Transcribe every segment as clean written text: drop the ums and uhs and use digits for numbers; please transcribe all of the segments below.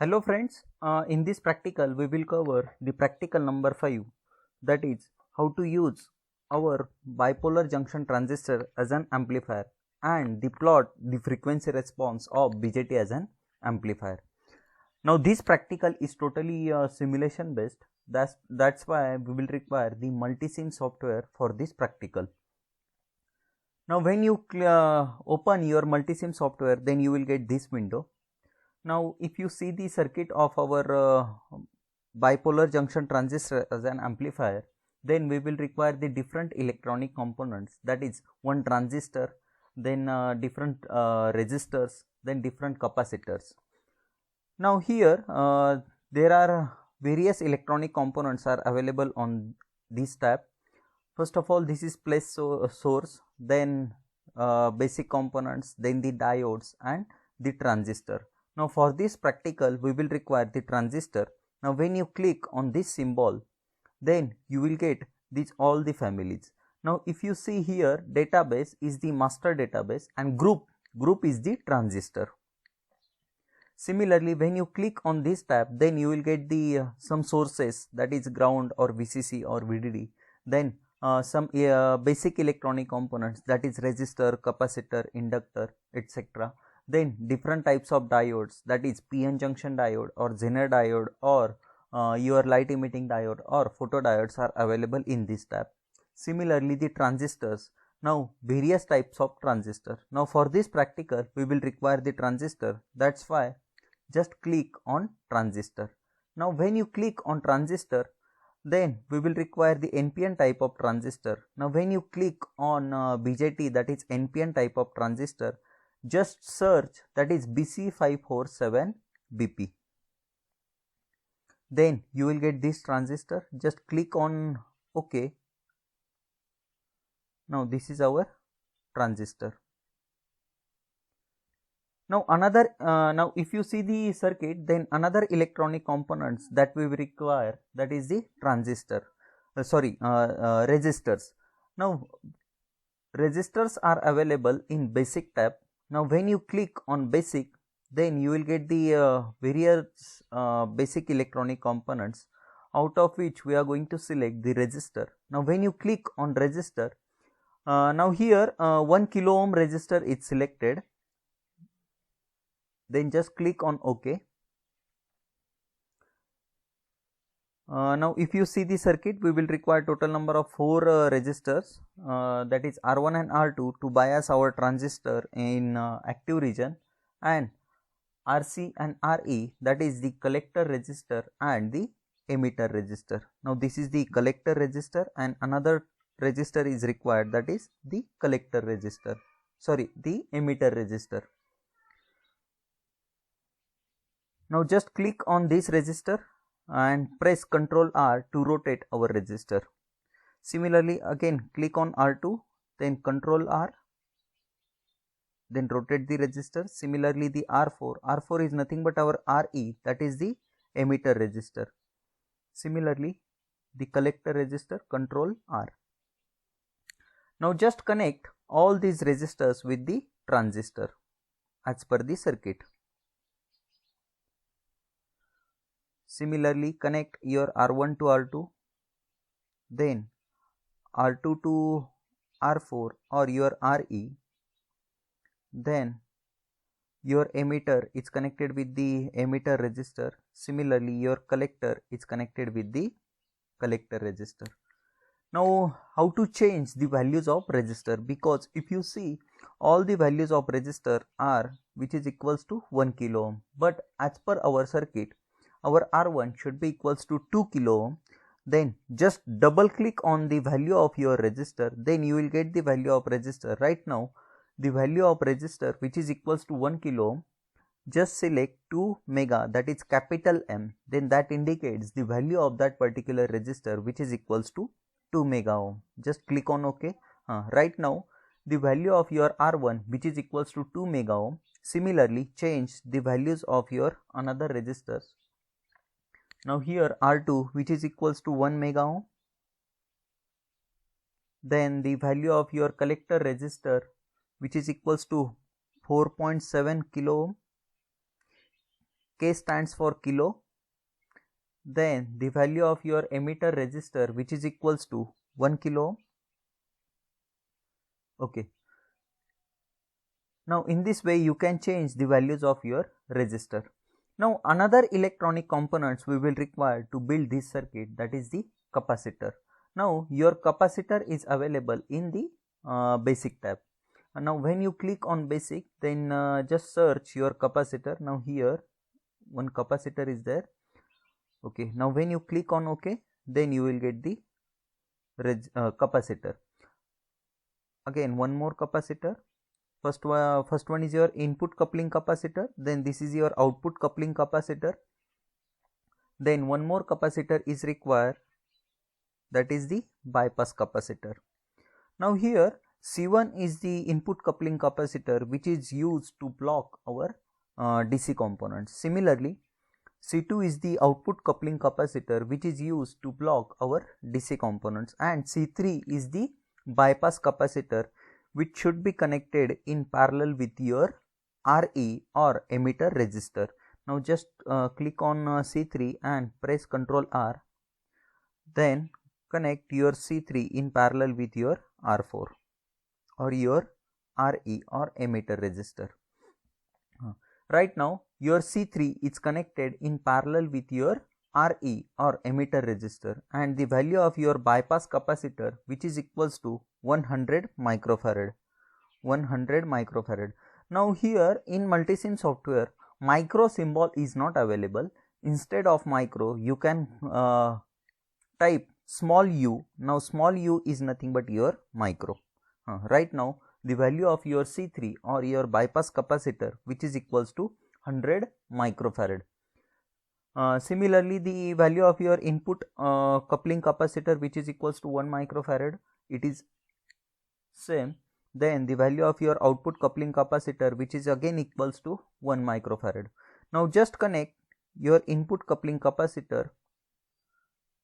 Hello friends, in this practical we will cover the practical number 5, that is how to use our bipolar junction transistor as an amplifier and the plot the frequency response of BJT as an amplifier. Now this practical is totally simulation based, that's why we will require the multisim software for this practical. Now when you open your multisim software, then you will get this window. Now if you see the circuit of our bipolar junction transistor as an amplifier, then we will require the different electronic components, that is one transistor, then different resistors, then different capacitors. Now here there are various electronic components are available on this tab. First of all, this is place source, then basic components, then the diodes and the transistor. Now for this practical we will require the transistor. Now when you click on this symbol, then you will get these all the families. Now if you see here, database is the master database and group is the transistor. Similarly, when you click on this tab, then you will get the some sources, that is ground or VCC or VDD, then some basic electronic components, that is resistor, capacitor, inductor, etc. Then different types of diodes, that is PN junction diode or Zener diode or your light emitting diode or photodiodes are available in this tab. Similarly, the transistors, now various types of transistor. Now for this practical we will require the transistor, that's why just click on transistor. Now when you click on transistor, then we will require the NPN type of transistor. Now when you click on BJT, that is NPN type of transistor, just search that is BC547BP. Then you will get this transistor, just click on OK. Now this is our transistor. Now another now if you see the circuit, then another electronic components that we will require, that is the transistor, resistors. Now resistors are available in basic tab. Now when you click on basic, then you will get the various basic electronic components, out of which we are going to select the resistor. Now when you click on resistor, now here 1 kilo ohm resistor is selected, then just click on OK. Now if you see the circuit, we will require total number of 4 resistors, that is R1 and R2 to bias our transistor in active region, and RC and RE, that is the collector resistor and the emitter resistor. Now this is the collector resistor and another resistor is required, that is the collector resistor, the emitter resistor. Now just click on this resistor and press Ctrl R to rotate our resistor. Similarly, again click on R2, then Ctrl R, then rotate the resistor. Similarly, the R4 is nothing but our RE, that is the emitter resistor. Similarly, the collector resistor, Ctrl R. Now just connect all these resistors with the transistor as per the circuit. Similarly, connect your R1 to R2, then R2 to R4 or your RE, then your emitter is connected with the emitter resistor. Similarly, your collector is connected with the collector resistor. Now how to change the values of resistor, because if you see, all the values of resistor are which is equals to 1 kilo ohm, but as per our circuit, our R1 should be equals to 2 kilo ohm. Then just double click on the value of your resistor, then you will get the value of resistor. Right now the value of resistor which is equals to 1 kilo ohm, just select 2 mega, that is capital M, then that indicates the value of that particular resistor which is equals to 2 mega ohm. Just click on OK. Right now the value of your R1 which is equals to 2 mega ohm. Similarly, change the values of your another resistors. Now here R2 which is equals to 1 mega ohm, then the value of your collector resistor which is equals to 4.7 kilo ohm. K stands for kilo. Then the value of your emitter resistor, which is equals to 1 kilo. Okay. Now in this way you can change the values of your resistor. Now another electronic components we will require to build this circuit, that is the capacitor. Now your capacitor is available in the basic tab. And now when you click on basic, then just search your capacitor. Now here one capacitor is there. Okay, now when you click on OK, then you will get the capacitor. Again one more capacitor. First one is your input coupling capacitor, then this is your output coupling capacitor. Then one more capacitor is required, that is the bypass capacitor. Now here C1 is the input coupling capacitor, which is used to block our DC components. Similarly, C2 is the output coupling capacitor, which is used to block our DC components, and C3 is the bypass capacitor, which should be connected in parallel with your RE or emitter resistor. Now just click on C3 and press Ctrl R, then connect your C3 in parallel with your R4 or your RE or emitter resistor. Right now your C3 is connected in parallel with your RE or emitter resistor, and the value of your bypass capacitor, which is equals to 100 microfarad. 100 microfarad. Now here in multisim software, micro symbol is not available. Instead of micro, you can type small u. Now small u is nothing but your micro. Right now the value of your C3 or your bypass capacitor, which is equals to 100 microfarad. Similarly, the value of your input coupling capacitor, which is equals to 1 microfarad, it is same. Then the value of your output coupling capacitor, which is again equals to 1 microfarad. Now just connect your input coupling capacitor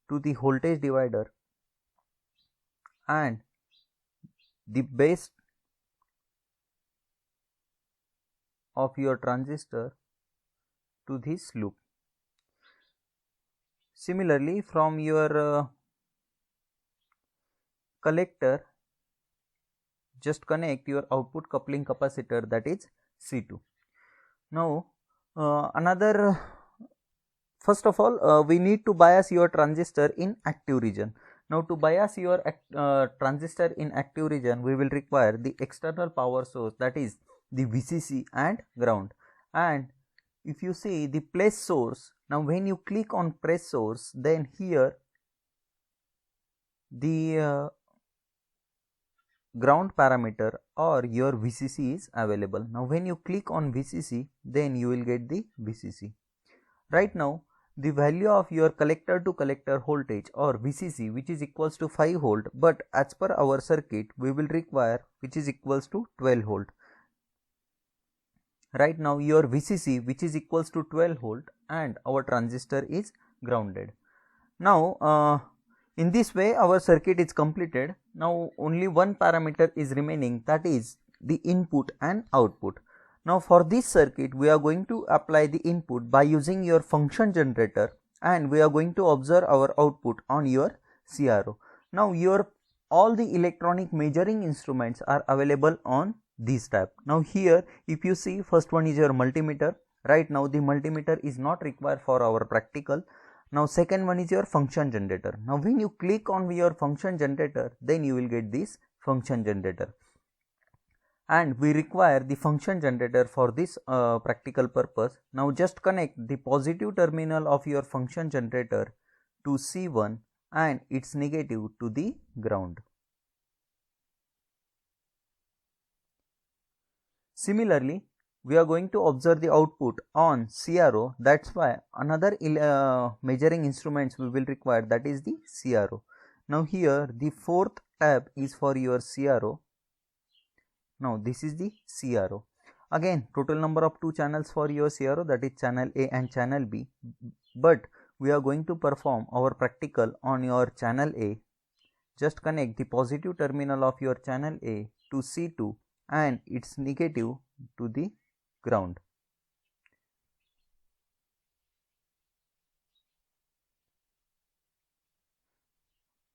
to the voltage divider and the base of your transistor to this loop. Similarly, from your collector, just connect your output coupling capacitor, that is C2. Now first of all we need to bias your transistor in active region. Now to bias your transistor in active region, we will require the external power source, that is the VCC and ground. And if you see the place source, now when you click on place source, then here the ground parameter or your VCC is available. Now when you click on VCC, then you will get the VCC. Right now the value of your collector to collector voltage or VCC, which is equals to 5 volt, but as per our circuit we will require which is equals to 12 volt. Right now your VCC, which is equals to 12 volt, and our transistor is grounded. Now in this way our circuit is completed. Now only one parameter is remaining, that is the input and output. Now for this circuit we are going to apply the input by using your function generator, and we are going to observe our output on your CRO. Now all the electronic measuring instruments are available on this tab. Now here if you see, first one is your multimeter. Right now the multimeter is not required for our practical. Now second one is your function generator. Now when you click on your function generator, then you will get this function generator, and we require the function generator for this practical purpose. Now just connect the positive terminal of your function generator to C1 and its negative to the ground. Similarly, we are going to observe the output on CRO. That's why another measuring instruments we will require, that is the CRO. Now here the fourth tab is for your CRO. Now this is the CRO. Again total number of 2 channels for your CRO, that is channel A and channel B, but we are going to perform our practical on your channel A. Just connect the positive terminal of your channel A to C2 and its negative to the ground.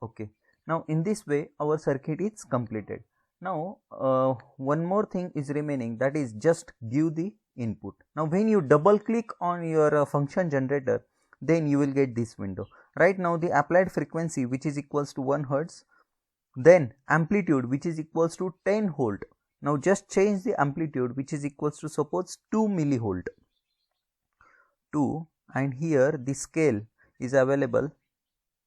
Okay, now in this way our circuit is completed. Now one more thing is remaining, that is just give the input. Now when you double click on your function generator, then you will get this window. Right now the applied frequency, which is equals to 1 Hertz, then amplitude, which is equals to 10 volt. Now just change the amplitude, which is equals to suppose 2 millivolt, 2, and here the scale is available,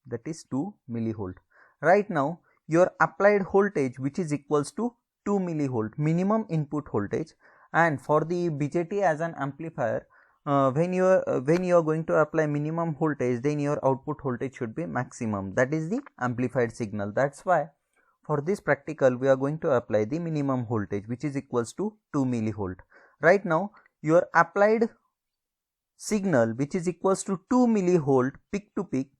that is 2 millivolt. Right now your applied voltage, which is equals to 2 millivolt minimum input voltage, and for the BJT as an amplifier, when you are going to apply minimum voltage, then your output voltage should be maximum, that is the amplified signal. That's why for this practical we are going to apply the minimum voltage, which is equals to 2 millivolt. Right now your applied signal, which is equals to 2 millivolt peak to peak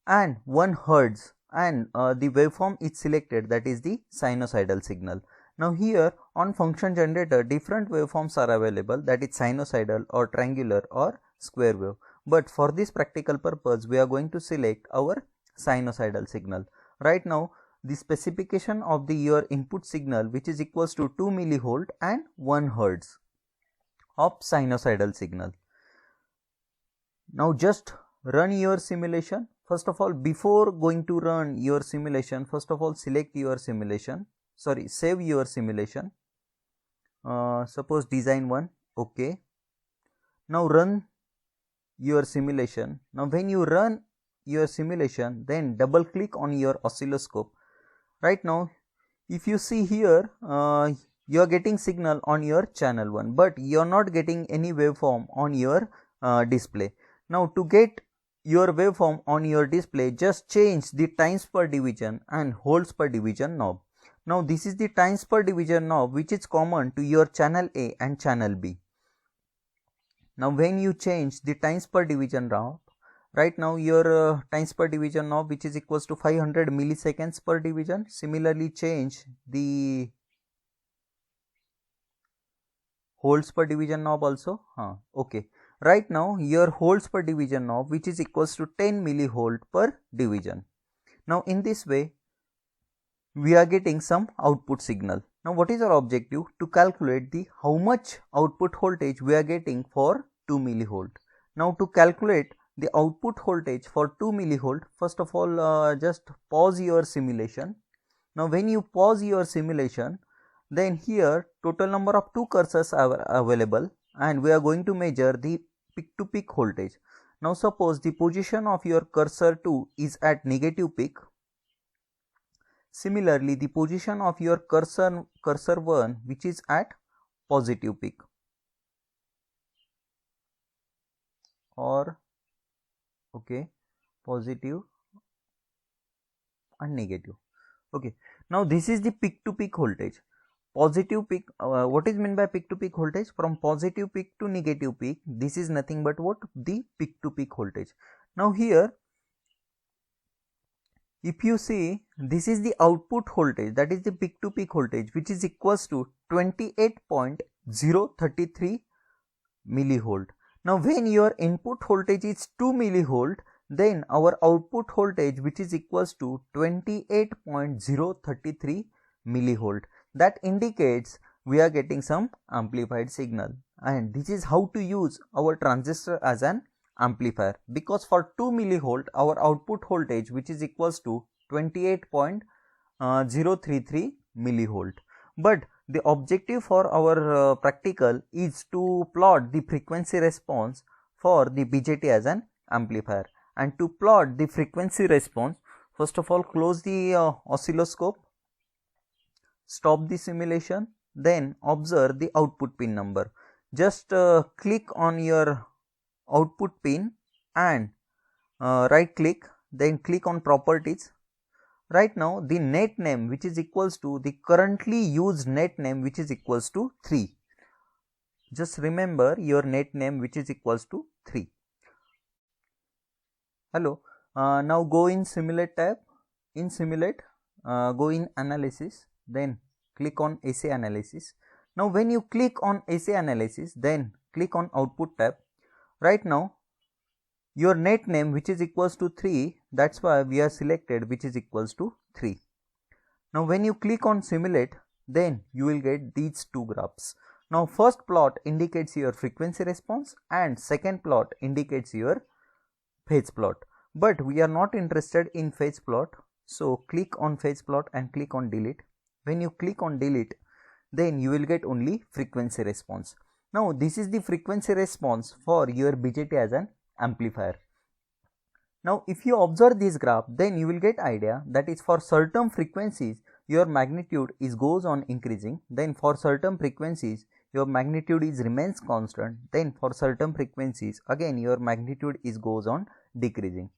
and 1 Hertz, and the waveform is selected, that is the sinusoidal signal. Now here on function generator different waveforms are available, that is sinusoidal or triangular or square wave, but for this practical purpose we are going to select our sinusoidal signal. Right now the specification of the your input signal, which is equals to 2 millivolt and 1 Hertz of sinusoidal signal. Now just run your simulation. First of all, before going to run your simulation, first of all select your simulation, save your simulation. Suppose design 1, okay. Now run your simulation. Now when you run your simulation, then double click on your oscilloscope. Right now if you see here, you are getting signal on your channel 1, but you are not getting any waveform on your display. Now to get your waveform on your display, just change the times per division and holds per division knob. Now this is the times per division knob, which is common to your channel A and channel B. Now when you change the times per division knob, right now your times per division knob, which is equals to 500 milliseconds per division. Similarly change the holds per division knob also. Okay. Right now your holds per division knob, which is equals to 10 millivolt per division. Now in this way we are getting some output signal. Now what is our objective? To calculate the how much output voltage we are getting for 2 millivolt. Now to calculate the output voltage for 2 millivolt, first of all just pause your simulation. Now when you pause your simulation, then here total number of 2 cursors are available, and we are going to measure the peak to peak voltage. Now suppose the position of your cursor 2 is at negative peak. Similarly the position of your cursor 1, which is at positive peak, or okay, positive and negative. Okay, now this is the peak to peak voltage. Positive peak, what is meant by peak to peak voltage? From positive peak to negative peak, this is nothing but what? The peak to peak voltage. Now here if you see, this is the output voltage, that is the peak to peak voltage, which is equals to 28.033 millivolt. Now when your input voltage is 2 millivolt, then our output voltage, which is equals to 28.033 millivolt. That indicates we are getting some amplified signal, and this is how to use our transistor as an amplifier, because for 2 millivolt our output voltage, which is equals to 28.033 millivolt. But the objective for our practical is to plot the frequency response for the BJT as an amplifier. And to plot the frequency response, first of all close the oscilloscope, stop the simulation, then observe the output pin number. Just click on your output pin and right click, then click on properties. Right now the net name, which is equals to the currently used net name, which is equals to 3. Just remember your net name, which is equals to 3. Hello. Now go in simulate tab. In simulate, go in analysis, then click on AC analysis. Now when you click on AC analysis, then click on output tab. Right now your net name, which is equals to 3, that's why we are selected which is equals to 3. Now when you click on simulate, then you will get these two graphs. Now first plot indicates your frequency response and second plot indicates your phase plot, but we are not interested in phase plot, so click on phase plot and click on delete. When you click on delete, then you will get only frequency response. Now this is the frequency response for your BJT as an amplifier. Now if you observe this graph, then you will get idea that is for certain frequencies your magnitude is goes on increasing, then for certain frequencies your magnitude is remains constant, then for certain frequencies again your magnitude is goes on decreasing.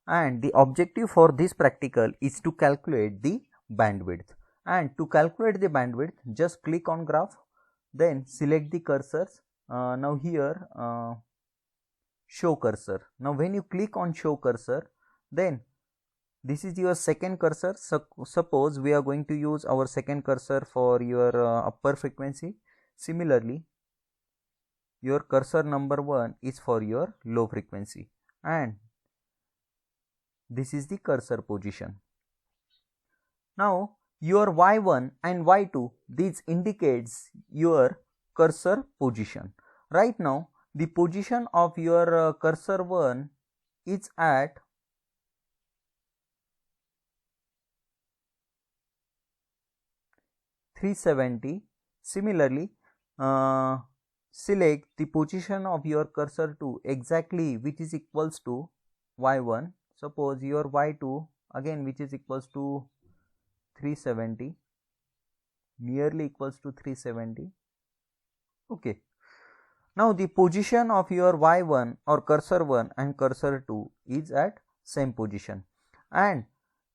And the objective for this practical is to calculate the bandwidth. And to calculate the bandwidth, just click on graph, then select the cursors. Now here show cursor. Now when you click on show cursor, then this is your second cursor. Suppose we are going to use our second cursor for your upper frequency. Similarly, your cursor number 1 is for your low frequency, and this is the cursor position. Now your y1 and y2, these indicates your cursor position. Right now the position of your cursor 1 is at 370. Similarly, select the position of your cursor 2 exactly which is equals to y1. Suppose your y2 again which is equals to 370, nearly equals to 370. Okay. Now the position of your y1 or cursor 1 and cursor 2 is at same position, and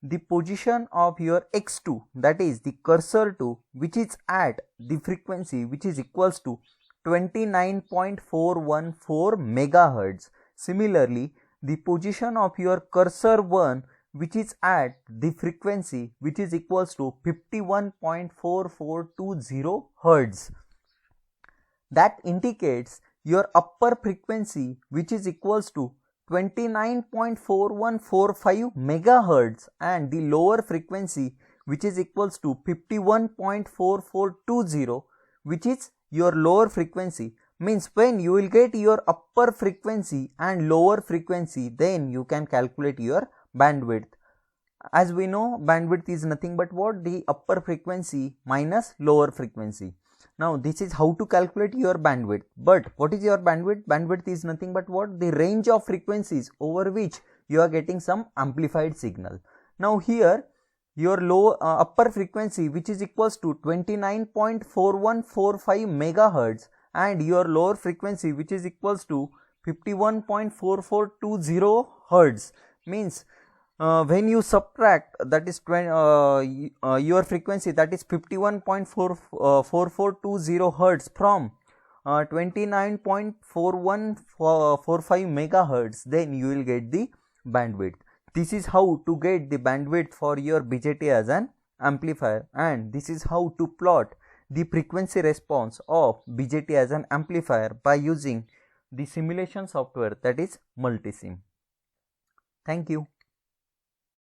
the position of your x2, that is the cursor 2, which is at the frequency which is equals to 29.414 megahertz. Similarly, the position of your cursor 1 which is at the frequency which is equals to 51.4420 hertz, that indicates your upper frequency which is equals to 29.4145 megahertz and the lower frequency which is equals to 51.4420, which is your lower frequency. Means when you will get your upper frequency and lower frequency, then you can calculate your bandwidth. As we know, bandwidth is nothing but what? The upper frequency minus lower frequency. Now this is how to calculate your bandwidth. But what is your bandwidth? Bandwidth is nothing but what? The range of frequencies over which you are getting some amplified signal. Now here your low upper frequency which is equals to 29.4145 megahertz and your lower frequency which is equals to 51.4420 hertz, means when you subtract, that is your frequency, that is 51.4420 hertz from 29.4145 megahertz, then you will get the bandwidth. This is how to get the bandwidth for your BJT as an amplifier, and this is how to plot the frequency response of BJT as an amplifier by using the simulation software, that is Multisim. Thank you.